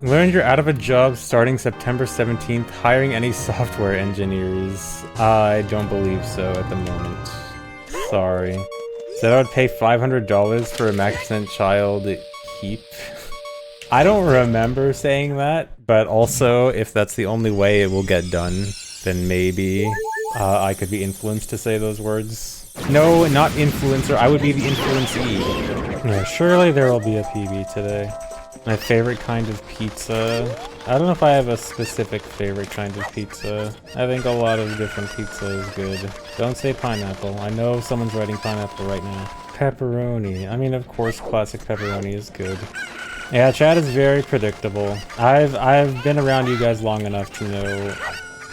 Learned you're out of a job starting September 17th, hiring any software engineers. I don't believe so at the moment. Sorry. Said I would pay $500 for a Max% child heap. I don't remember saying that, but also, if that's the only way it will get done, then maybe I could be influenced to say those words. No, not influencer, I would be the influencee. Yeah, surely there will be a PB today. My favorite kind of pizza. I don't know if I have a specific favorite kind of pizza. I think a lot of different pizza is good. Don't say pineapple. I know someone's writing pineapple right now. Pepperoni. I mean, of course, classic pepperoni is good. Yeah, chat is very predictable. I've been around you guys long enough to know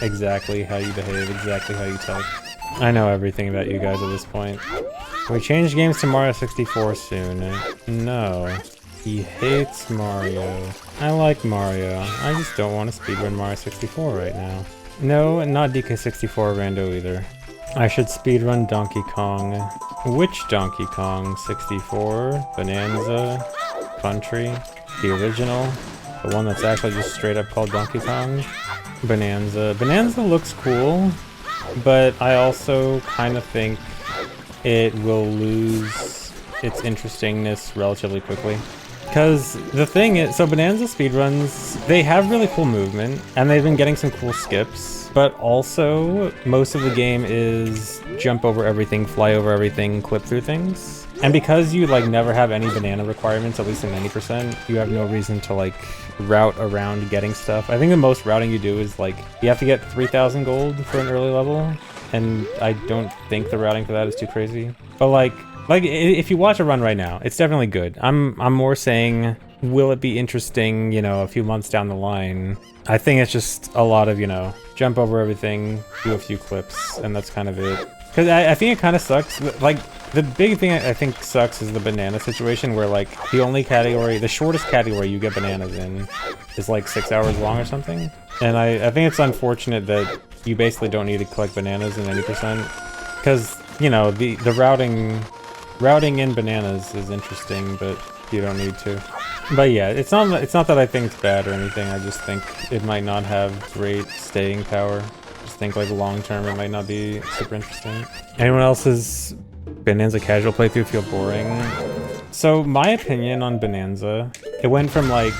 exactly how you behave, exactly how you type. I know everything about you guys at this point. We change games to Mario 64 soon. No. He hates Mario. I like Mario. I just don't want to speedrun Mario 64 right now. No, not DK64 Rando either. I should speedrun Donkey Kong. Which Donkey Kong? 64? Bonanza? Country? The original? The one that's actually just straight up called Donkey Kong? Bonanza. Bonanza looks cool, but I also kind of think it will lose its interestingness relatively quickly. Because the thing is, so Bonanza speedruns, they have really cool movement, and they've been getting some cool skips, but also, most of the game is jump over everything, fly over everything, clip through things. And because you, like, never have any banana requirements, at least in 90%, you have no reason to, like, route around getting stuff. I think the most routing you do is, like, you have to get 3,000 gold for an early level, and I don't think the routing for that is too crazy. But, like, if you watch a run right now, it's definitely good. I'm more saying, will it be interesting, you know, a few months down the line? I think it's just a lot of, you know, jump over everything, do a few clips, and that's kind of it. Because I think it kind of sucks. Like, the big thing I think sucks is the banana situation where, like, the only category, the shortest category you get bananas in is, like, 6 hours long or something. And I think it's unfortunate that you basically don't need to collect bananas in 90%. Because, you know, the routing in bananas is interesting, but you don't need to. But yeah, it's not that I think it's bad or anything, I just think it might not have great staying power. Just think like long term it might not be super interesting. Anyone else's Bonanza casual playthrough feel boring? So my opinion on Bonanza, it went from like,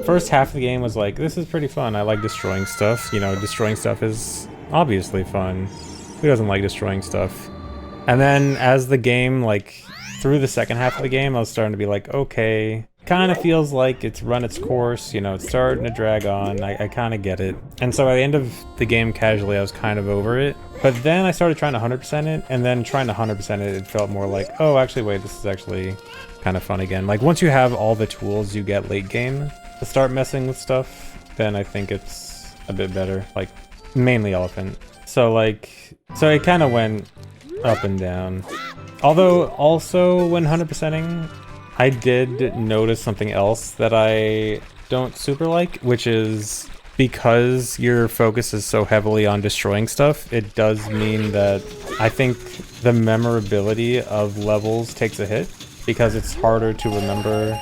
first half of the game was like, this is pretty fun, I like destroying stuff. You know, destroying stuff is obviously fun. Who doesn't like destroying stuff? And then as the game, like, through the second half of the game, I was starting to be like, okay, kind of feels like it's run its course, you know, it's starting to drag on, I kind of get it. And so at the end of the game casually, I was kind of over it. But then I started trying to 100% it, and then trying to 100% it, it felt more like, oh, actually, wait, this is actually kind of fun again. Like, once you have all the tools you get late game to start messing with stuff, then I think it's a bit better, like, mainly Elephant. So, like, so it kind of went up and down. Although, also, when 100%ing, I did notice something else that I don't super like, which is because your focus is so heavily on destroying stuff, it does mean that I think the memorability of levels takes a hit, because it's harder to remember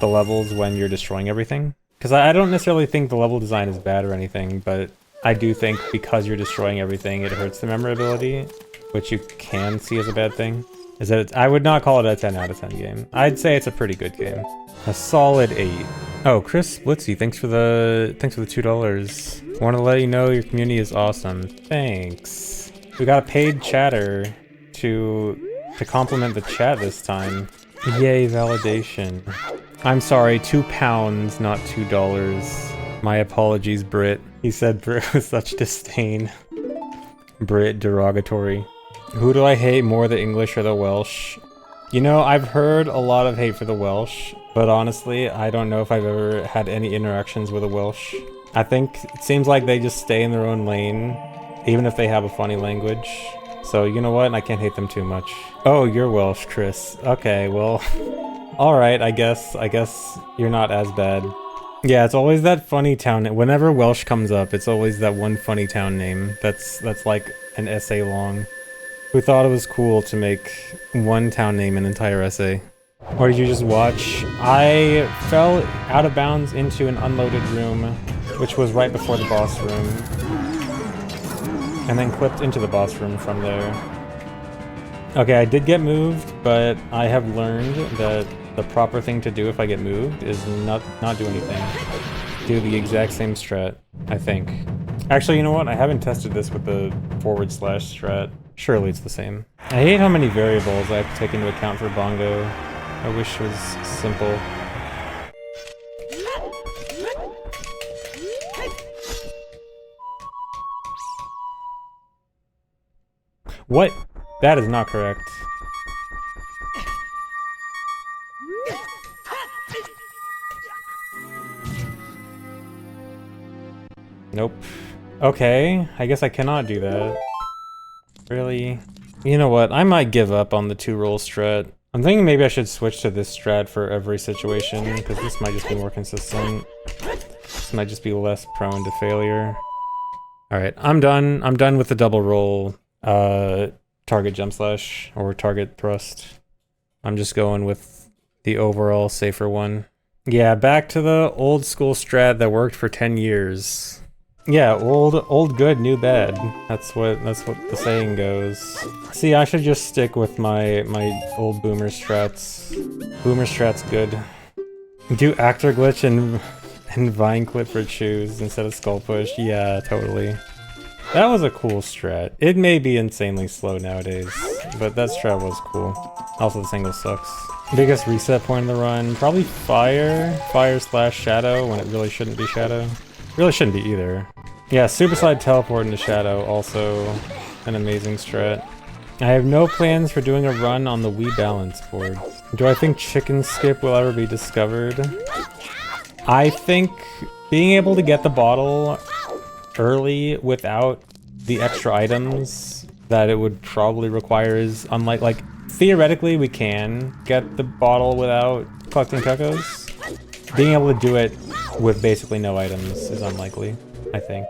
the levels when you're destroying everything. Because I don't necessarily think the level design is bad or anything, but I do think because you're destroying everything, it hurts the memorability, which you can see as a bad thing. Is that I would not call it a 10 out of 10 game. I'd say it's a pretty good game. A solid 8. Oh, Chris Blitzy, thanks for the $2. Want to let you know your community is awesome. Thanks. We got a paid chatter to compliment the chat this time. Yay, validation. I'm sorry, £2, not $2. My apologies, Brit. He said Brit with such disdain. Brit derogatory. Who do I hate more, the English or the Welsh? You know, I've heard a lot of hate for the Welsh, but honestly, I don't know if I've ever had any interactions with a Welsh. I think it seems like they just stay in their own lane, even if they have a funny language. So, you know what? I can't hate them too much. Oh, you're Welsh, Chris. Okay, well, alright, I guess you're not as bad. Yeah, it's always that funny town. Whenever Welsh comes up, it's always that one funny town name that's like an essay long. Who thought it was cool to make one town name an entire essay. Or did you just watch? I fell out of bounds into an unloaded room, which was right before the boss room. And then clipped into the boss room from there. Okay, I did get moved, but I have learned that the proper thing to do if I get moved is not do anything. Do the exact same strat, I think. Actually, you know what? I haven't tested this with the / strat. Surely it's the same. I hate how many variables I have to take into account for Bongo. I wish it was simple. What? That is not correct. Nope. Okay, I guess I cannot do that. Really? You know what? I might give up on the 2-roll strat. I'm thinking maybe I should switch to this strat for every situation, because this might just be more consistent. This might just be less prone to failure. Alright, I'm done. I'm done with the double roll target jump slash, or target thrust. I'm just going with the overall safer one. Yeah, back to the old school strat that worked for 10 years. Yeah, old good, new bad. That's what the saying goes. See, I should just stick with my old boomer strats. Boomer strats good. Do actor glitch and vine clip for choose instead of skull push. Yeah, totally. That was a cool strat. It may be insanely slow nowadays, but that strat was cool. Also, the single sucks. Biggest reset point in the run, probably fire / shadow when it really shouldn't be shadow. Really shouldn't be either. Yeah, super slide teleport into shadow, also an amazing strat. I have no plans for doing a run on the Wii balance board. Do I think chicken skip will ever be discovered? I think being able to get the bottle early without the extra items that it would probably require is unlike, like, theoretically we can get the bottle without collecting cocos. Being able to do it with basically no items is unlikely, I think.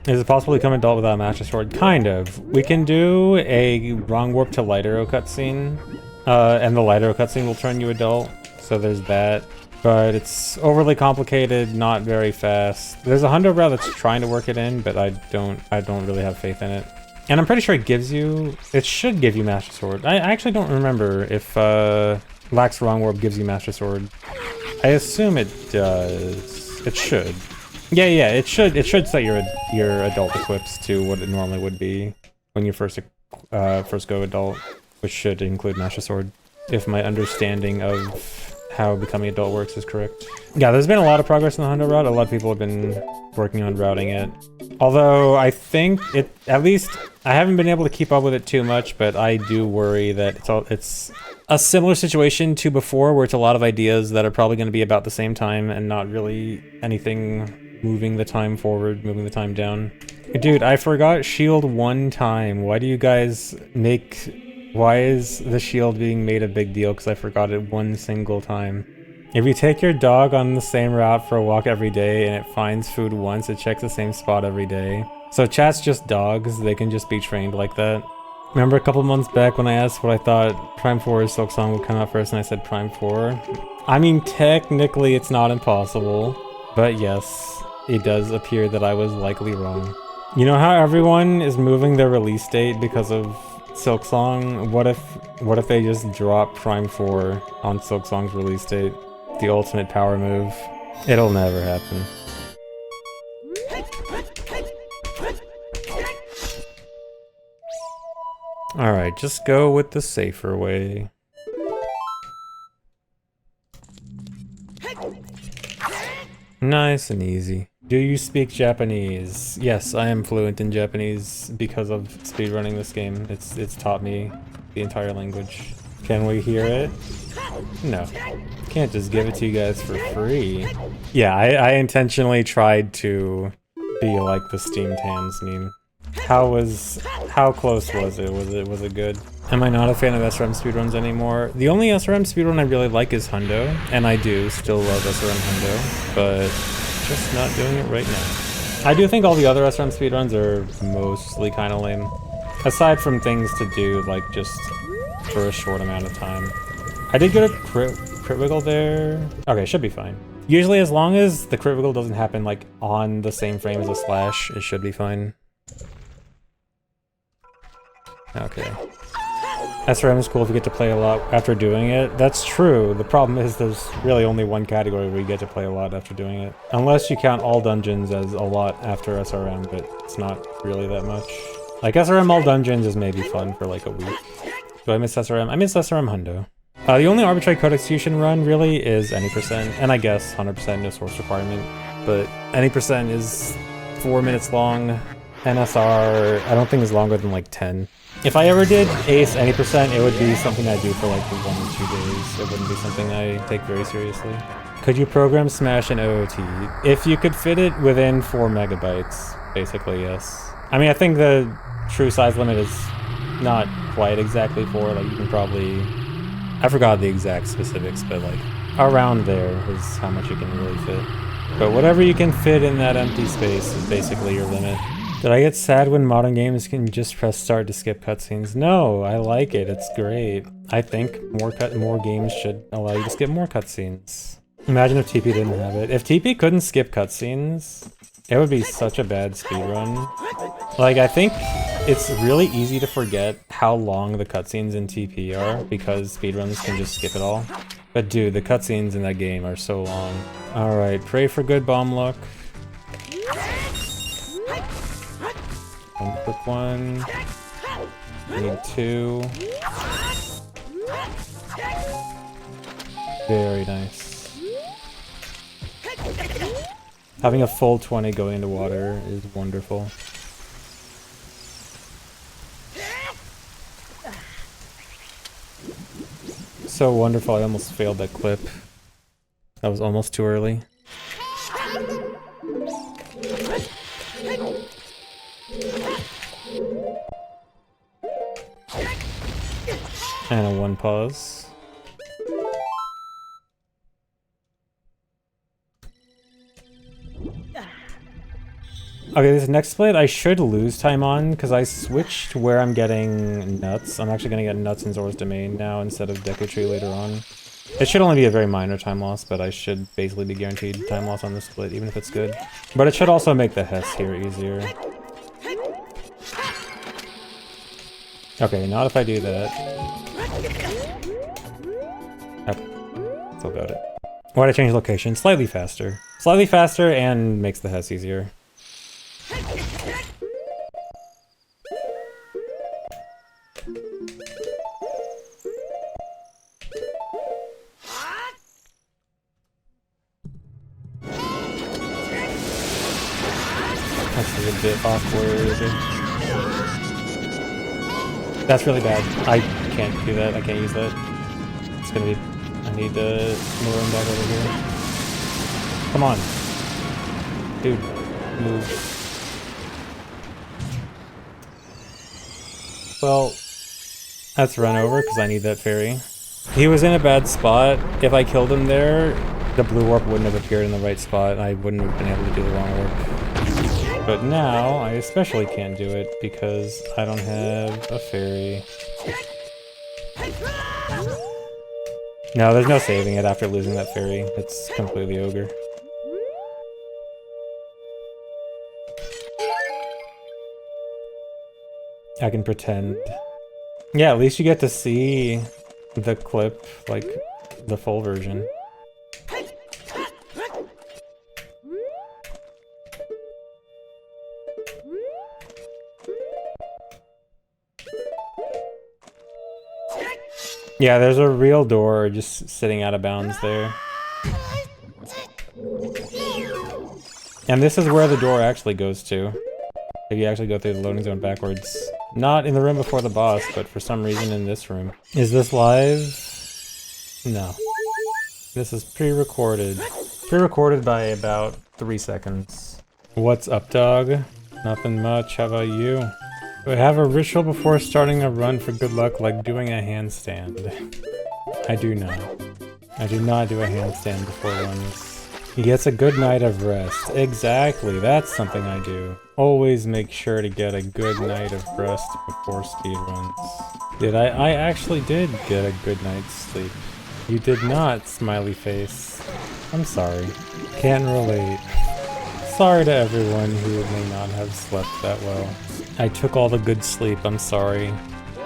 Is it possible to become adult without a Master Sword? Kind of. We can do a wrong warp to light arrow cutscene, and the light arrow cutscene will turn you adult, so there's that. But it's overly complicated, not very fast. There's a hundo route that's trying to work it in, but I don't really have faith in it. And I'm pretty sure it should give you Master Sword. I actually don't remember if Lax Wrong Warp gives you Master Sword. I assume it does. It should. Yeah, it should set your adult equips to what it normally would be when you first go adult, which should include Master Sword, if my understanding of how becoming adult works is correct. Yeah, there's been a lot of progress in the hundo route. A lot of people have been working on routing it. Although I think at least I haven't been able to keep up with it too much, but I do worry that it's a similar situation to before, where it's a lot of ideas that are probably going to be about the same time and not really anything moving the time forward, moving the time down. Dude, I forgot shield one time. Why is the shield being made a big deal? Because I forgot it one single time. If you take your dog on the same route for a walk every day and it finds food once, it checks the same spot every day. So chat's just dogs, they can just be trained like that. Remember a couple months back when I asked what I thought Prime 4's Silk Song would come out first and I said Prime 4? I mean, technically it's not impossible, but yes, it does appear that I was likely wrong. You know how everyone is moving their release date because of Silk Song? What if they just drop Prime 4 on Silk Song's release date? The ultimate power move. It'll never happen. Alright, just go with the safer way. Nice and easy. Do you speak Japanese? Yes, I am fluent in Japanese because of speedrunning this game. It's taught me the entire language. Can we hear it? No. Can't just give it to you guys for free. Yeah, I intentionally tried to be like the Steam Tans meme. How close was it? Was it good? Am I not a fan of SRM speedruns anymore? The only SRM speedrun I really like is Hundo, and I do still love SRM Hundo, but just not doing it right now. I do think all the other SRM speedruns are mostly kind of lame. Aside from things to do, like, just for a short amount of time. I did get a crit wiggle there. Okay, should be fine. Usually as long as the crit wiggle doesn't happen like on the same frame as a slash, it should be fine. Okay. SRM is cool if you get to play a lot after doing it. That's true. The problem is there's really only one category where you get to play a lot after doing it. Unless you count all dungeons as a lot after SRM, but it's not really that much. Like SRM all dungeons is maybe fun for like a week. Do I miss SRM? I miss SRM hundo. The only arbitrary code execution run really is any percent, and I guess 100% no source requirement. But any percent is 4 minutes long. NSR I don't think is longer than like 10. If I ever did ace any percent, it would be something I do for like 1 or 2 days. It wouldn't be something I take very seriously. Could you program Smash in OOT? If you could fit it within 4 megabytes, basically yes. I mean, I think the true size limit is not quite exactly 4. Like you can probably, I forgot the exact specifics, but like around there is how much you can really fit. But whatever you can fit in that empty space is basically your limit. Did I get sad when modern games can just press start to skip cutscenes? No, I like it. It's great. I think more games should allow you to skip more cutscenes. Imagine if TP didn't have it. If TP couldn't skip cutscenes, it would be such a bad speedrun. Like, I think it's really easy to forget how long the cutscenes in TP are because speedruns can just skip it all. But dude, the cutscenes in that game are so long. Alright, pray for good bomb luck. One quick one. Need 2. Very nice. Having a full 20 going into water is wonderful. So wonderful, I almost failed that clip. That was almost too early. And a 1 pause. Okay, this next split I should lose time on because I switched where I'm getting nuts. I'm actually going to get nuts in Zora's Domain now instead of Deku Tree later on. It should only be a very minor time loss, but I should basically be guaranteed time loss on this split, even if it's good. But it should also make the Hess here easier. Okay, not if I do that. Still got it. Why'd I change location? Slightly faster. Slightly faster and makes the Hess easier. That's a bit awkward. That's really bad. I can't do that. I can't use that. It's gonna be... I need to move back over here. Come on. Dude, move. Well, that's run over because I need that fairy. He was in a bad spot. If I killed him there, the blue warp wouldn't have appeared in the right spot and I wouldn't have been able to do the wrong warp. But now, I especially can't do it because I don't have a fairy. No, there's no saving it after losing that fairy. It's completely ogre. I can pretend. Yeah, at least you get to see the clip, like, the full version. Yeah, there's a real door just sitting out of bounds there. And this is where the door actually goes to. If you actually go through the loading zone backwards. Not in the room before the boss, but for some reason in this room. Is this live? No. This is pre-recorded. Pre-recorded by about 3 seconds. What's up, dog? Nothing much. How about you? Do I have a ritual before starting a run for good luck, like doing a handstand? I do not. I do not do a handstand before runs. He gets a good night of rest. Exactly, that's something I do. Always make sure to get a good night of rest before speedruns. I actually did get a good night's sleep. You did not, smiley face. I'm sorry. Can't relate. Sorry to everyone who may not have slept that well. I took all the good sleep, I'm sorry.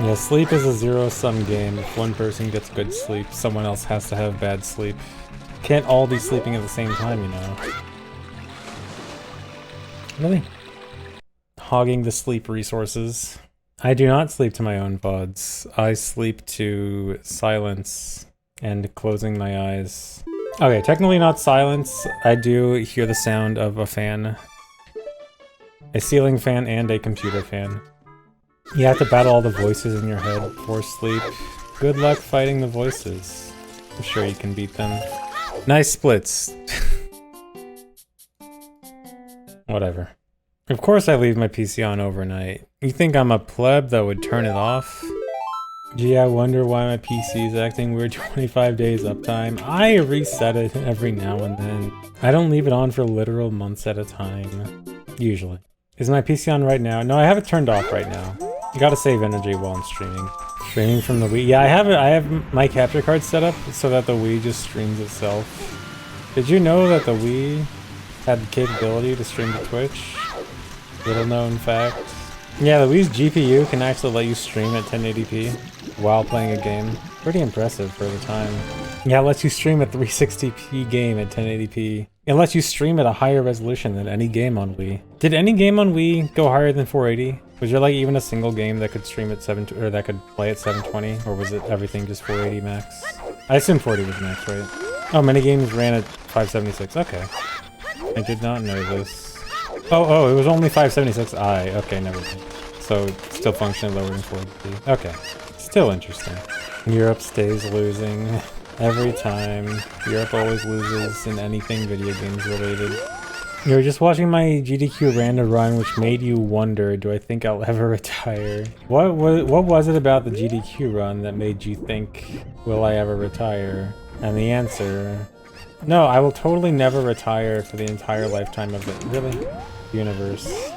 Yeah, sleep is a zero-sum game. If one person gets good sleep, someone else has to have bad sleep. Can't all be sleeping at the same time, you know. Really? Hogging the sleep resources. I do not sleep to my own VODs. I sleep to silence and closing my eyes. Okay, technically not silence. I do hear the sound of a fan. A ceiling fan and a computer fan. You have to battle all the voices in your head before sleep. Good luck fighting the voices. I'm sure you can beat them. Nice splits. Whatever. Of course I leave my PC on overnight. You think I'm a pleb that would turn it off? Gee, I wonder why my PC is acting weird. 25 days uptime. I reset it every now and then. I don't leave it on for literal months at a time. Usually. Is my PC on right now? No, I have it turned off right now. You gotta save energy while I'm streaming. Streaming from the Wii. Yeah, I have my capture card set up so that the Wii just streams itself. Did you know that the Wii had the capability to stream to Twitch? Little known fact. Yeah, the Wii's GPU can actually let you stream at 1080p while playing a game. Pretty impressive for the time. Yeah, it lets you stream a 360p game at 1080p. It lets you stream at a higher resolution than any game on Wii. Did any game on Wii go higher than 480? Was there like even a single game that could stream at that could play at 720, or was it everything just 480 max? I assume 480 was max, right? Oh, many games ran at 576. Okay, I did not know this. Oh, it was only 576i. Okay, never mind. So still functioning lower than 480. Okay, still interesting. Europe stays losing every time. Europe always loses in anything video games related. You were just watching my GDQ random run, which made you wonder, do I think I'll ever retire? What was it about the GDQ run that made you think, will I ever retire? And the answer, no, I will totally never retire for the entire lifetime of the, really? Universe.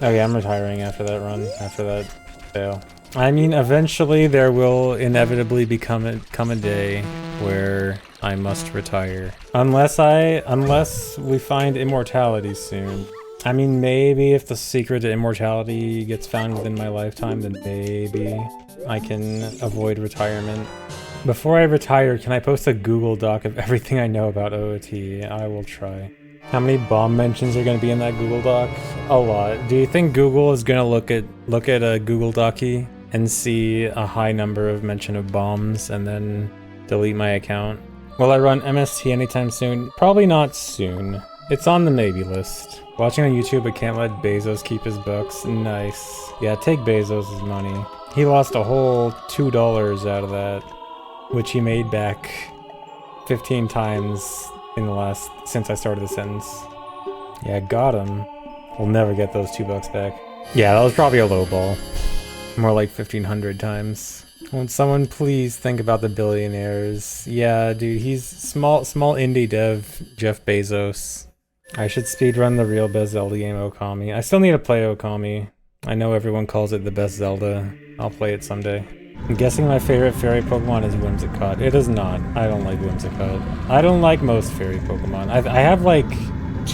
Oh yeah, I'm retiring after that run, after that fail. I mean, eventually there will inevitably come a day where I must retire. Unless we find immortality soon. I mean, maybe if the secret to immortality gets found within my lifetime, then maybe I can avoid retirement. Before I retire, can I post a Google Doc of everything I know about OOT? I will try. How many bomb mentions are going to be in that Google Doc? A lot. Do you think Google is going to look at a Google Docie and see a high number of mention of bombs and then delete my account? Will I run MST anytime soon? Probably not soon. It's on the maybe list. Watching on YouTube, but can't let Bezos keep his bucks. Nice. Yeah, take Bezos' money. He lost a whole $2 out of that, which he made back 15 times in the last, since I started the sentence. Yeah, got him. We'll never get those $2 back. Yeah, that was probably a low ball. More like 1,500 times. Won't someone please think about the billionaires? Yeah, dude, he's small indie dev, Jeff Bezos. I should speedrun the real best Zelda game, Okami. I still need to play Okami. I know everyone calls it the best Zelda. I'll play it someday. I'm guessing my favorite fairy Pokemon is Whimsicott. It is not. I don't like Whimsicott. I don't like most fairy Pokemon. I have like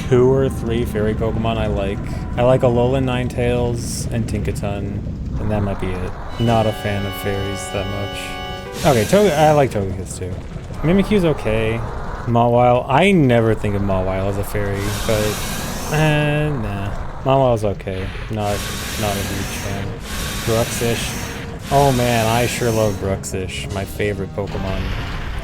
2 or 3 fairy Pokemon I like. I like Alolan Ninetales and Tinkaton, and that might be it. Not a fan of fairies that much. Okay, I like Togekiss too. Mimikyu's okay. Mawile, I never think of Mawile as a fairy, but nah. Mawile's okay. Not a huge fan. Bruxish. Oh man, I sure love Bruxish, my favorite Pokemon.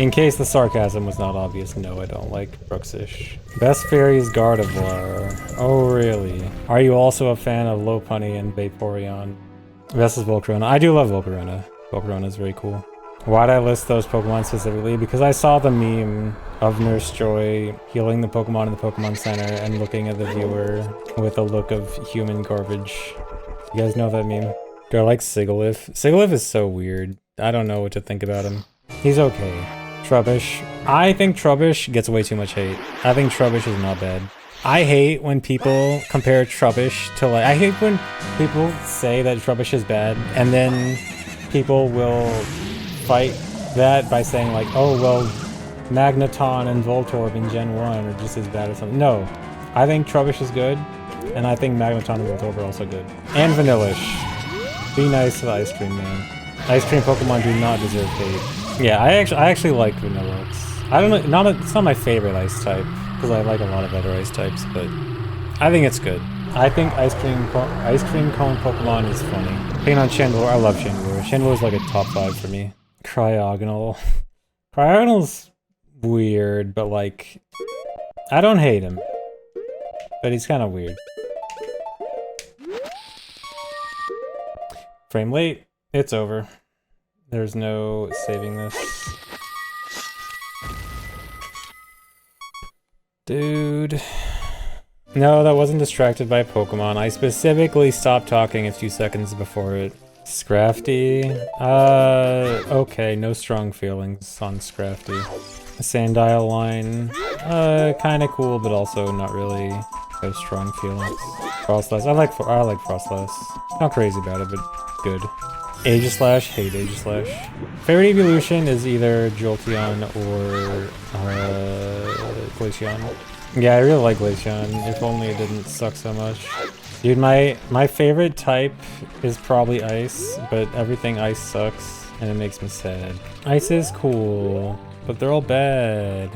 In case the sarcasm was not obvious, no, I don't like Bruxish. Best fairy is Gardevoir. Oh really? Are you also a fan of Lopunny and Vaporeon? Best is Volcarona. I do love Volcarona. Volcarona is very cool. Why'd I list those Pokemon specifically? Because I saw the meme of Nurse Joy healing the Pokemon in the Pokemon Center and looking at the viewer with a look of human garbage. You guys know that meme? Do I like Sigilyph? Sigilyph is so weird. I don't know what to think about him. He's okay. Trubbish. I think Trubbish gets way too much hate. I think Trubbish is not bad. I hate when people compare Trubbish to like... I hate when people say that Trubbish is bad, and then people will fight that by saying like, oh well, Magneton and Voltorb in Gen 1 are just as bad as something. No, I think Trubbish is good, and I think Magneton and Voltorb are also good. And Vanillish. Be nice to the Ice Cream Man. Ice Cream Pokemon do not deserve hate. Yeah, I actually like Vanilla. I don't know, it's not my favorite ice type, because I like a lot of other ice types, but I think it's good. I think Ice Cream Cone Pokemon is funny. Picking on Chandelure, I love Chandelure. Chandelure is like a top 5 for me. Cryogonal. Cryogonal's weird, but like, I don't hate him. But he's kind of weird. Frame late, it's over. There's no saving this. Dude. No, that wasn't distracted by Pokemon. I specifically stopped talking a few seconds before it. Scrafty? Okay, no strong feelings on Scrafty. Sandile line, kinda cool, but also not really so strong feelings. Frostlass, I like Frostlass. Not crazy about it, but good. Aegislash, hate Aegislash. Favorite evolution is either Jolteon or Glaceon. Yeah, I really like Glaceon, if only it didn't suck so much. Dude, my favorite type is probably Ice, but everything Ice sucks, and it makes me sad. Ice is cool, but they're all bad.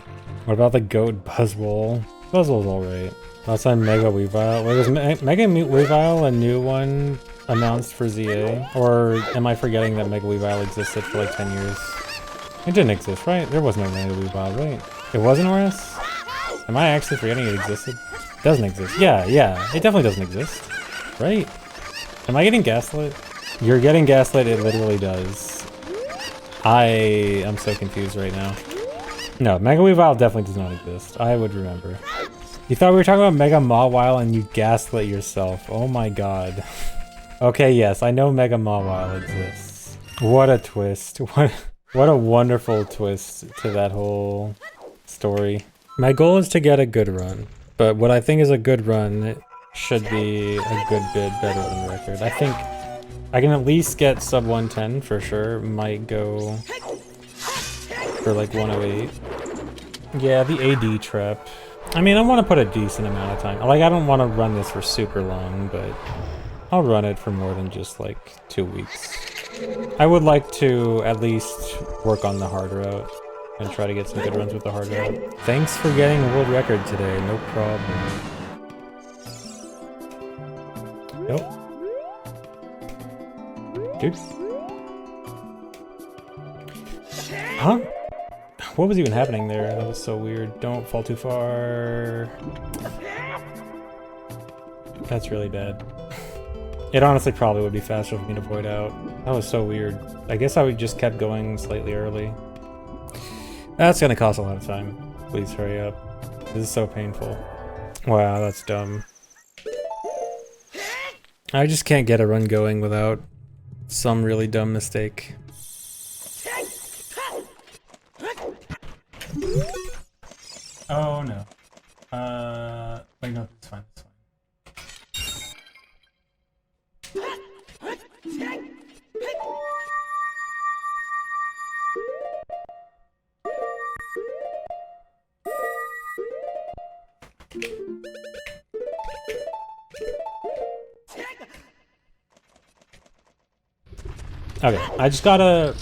What about the goat Buzzwole? Buzzwole's alright. Last time Mega Weavile. Wait, was Mega Weavile a new one announced for ZA? Or am I forgetting that Mega Weavile existed for like 10 years? It didn't exist, right? There was no Mega Weavile, wait. It wasn't ORS? Am I actually forgetting it existed? It doesn't exist. Yeah, it definitely doesn't exist. Right? Am I getting gaslit? You're getting gaslit, it literally does. I am so confused right now. No, Mega Weavile definitely does not exist. I would remember. You thought we were talking about Mega Mawile and you gaslit yourself. Oh my god. Okay, yes, I know Mega Mawile exists. What a twist. What a wonderful twist to that whole story. My goal is to get a good run, but what I think is a good run should be a good bit better than record. I think I can at least get sub 110 for sure. Might go for like 108. Yeah, the AD trap. I mean, I want to put a decent amount of time. Like, I don't want to run this for super long, but I'll run it for more than just like 2 weeks. I would like to at least work on the hard route and try to get some good runs with the hard route. Thanks for getting a world record today, no problem. Nope. Dude. Huh? What was even happening there? That was so weird. Don't fall too far. That's really bad. It honestly probably would be faster for me to void out. That was so weird. I guess I would just kept going slightly early. That's gonna cost a lot of time. Please hurry up. This is so painful. Wow, that's dumb. I just can't get a run going without some really dumb mistake. Oh no. Wait, no, it's fine, it's fine. Okay, I just got a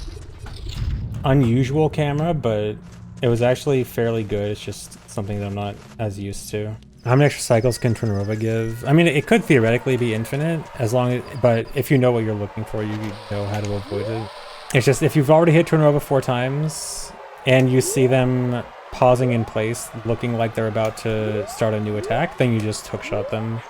unusual camera, but it was actually fairly good. It's just something that I'm not as used to. How many extra cycles can Tornova give? I mean, it could theoretically be infinite, as long as, but if you know what you're looking for, you know how to avoid it. It's just, if you've already hit Tornova 4 times, and you see them pausing in place, looking like they're about to start a new attack, then you just hookshot them,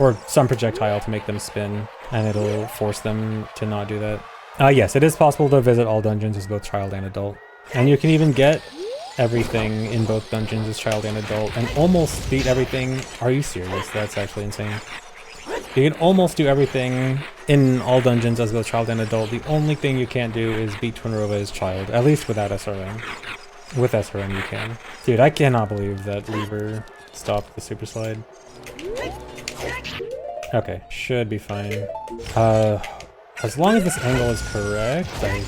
or some projectile to make them spin, and it'll force them to not do that. Yes, it is possible to visit all dungeons as both child and adult. And you can even get everything in both dungeons as child and adult, and almost beat everything. Are you serious? That's actually insane. You can almost do everything in all dungeons as both child and adult. The only thing you can't do is beat Tornova as child, at least without SRM. With SRM you can. Dude, I cannot believe that Lever stopped the super slide. Okay, should be fine. As long as this angle is correct, I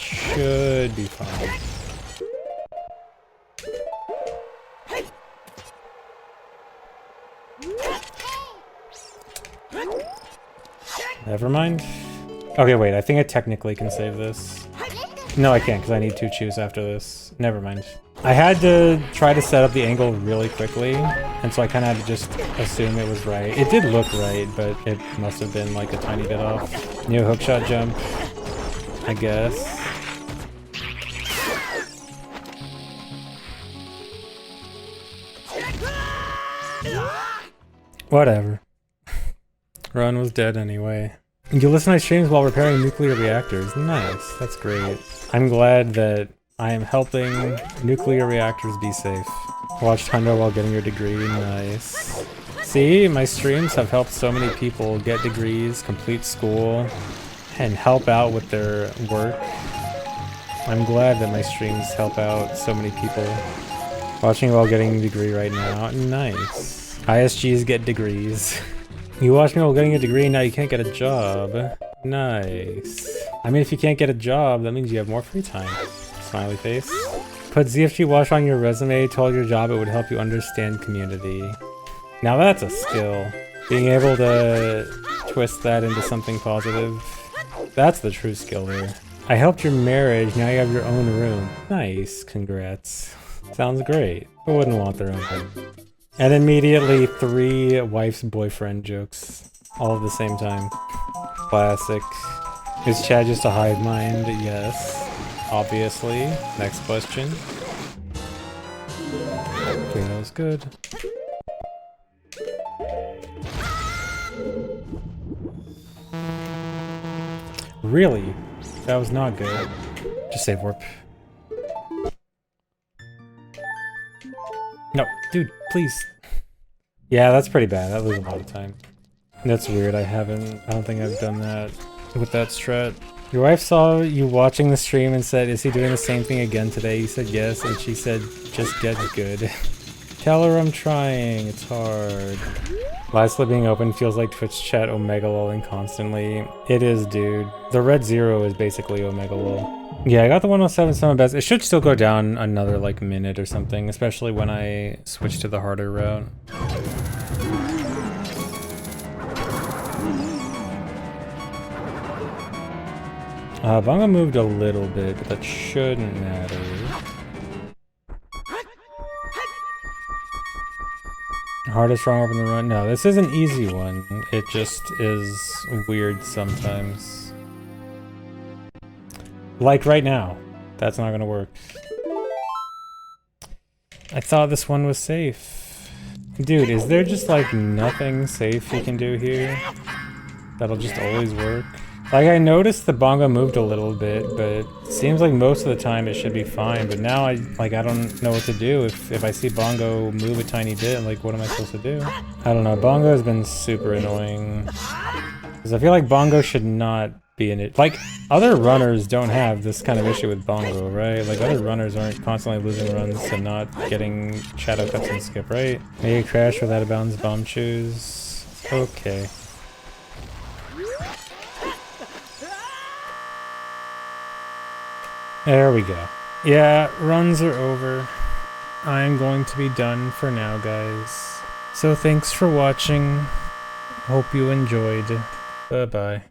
should be fine. Never mind. Okay, wait, I think I technically can save this. No, I can't, because I need 2 chews after this. Never mind. I had to try to set up the angle really quickly, and so I kind of had to just assume it was right. It did look right, but it must have been like a tiny bit off. New hookshot jump, I guess. Whatever. Run was dead anyway. You listen to my streams while repairing nuclear reactors. Nice, that's great. I'm glad that I am helping nuclear reactors be safe. Watch Hundo while getting your degree. Nice. See, my streams have helped so many people get degrees, complete school, and help out with their work. I'm glad that my streams help out so many people. Watching while getting a degree right now. Nice. ISGs get degrees. You watch me while getting a degree, now you can't get a job. Nice. I mean, if you can't get a job, that means you have more free time. Smiley face. Put ZFG Watch on your resume, told your job it would help you understand community. Now that's a skill. Being able to twist that into something positive. That's the true skill there. I helped your marriage, now you have your own room. Nice, congrats. Sounds great. Who wouldn't want their own room? And immediately 3 wife's boyfriend jokes. All at the same time. Classic. Is Chad just a hive mind? Yes. Obviously. Next question. Okay, that was good. Really? That was not good. Just save warp. No, dude, please. Yeah, that's pretty bad. That was a lot of time. That's weird. I don't think I've done that with that strat. Your wife saw you watching the stream and said, is he doing the same thing again today? You said yes, and she said, just get good. Tell her I'm trying. It's hard. Lastly, being open feels like Twitch chat Omega lolling constantly. It is, dude. The red 0 is basically Omega lol. Yeah, I got the 107 summon best. It should still go down another like minute or something, especially when I switch to the harder route. Bongo moved a little bit, but that shouldn't matter. Hardest wrong open the run? No, this is an easy one. It just is weird sometimes. Like right now. That's not gonna work. I thought this one was safe. Dude, is there just like nothing safe you can do here? That'll just always work? Like, I noticed the bongo moved a little bit, but it seems like most of the time it should be fine. But now I don't know what to do. If I see bongo move a tiny bit, like, what am I supposed to do? I don't know. Bongo has been super annoying. Because I feel like bongo should not be in it. Like, other runners don't have this kind of issue with bongo, right? Like, other runners aren't constantly losing runs and not getting shadow cuts and skip, right? Maybe crash without a bounds bomb choose. Okay. There we go. Yeah, runs are over. I'm going to be done for now, guys. So thanks for watching. Hope you enjoyed. Bye-bye.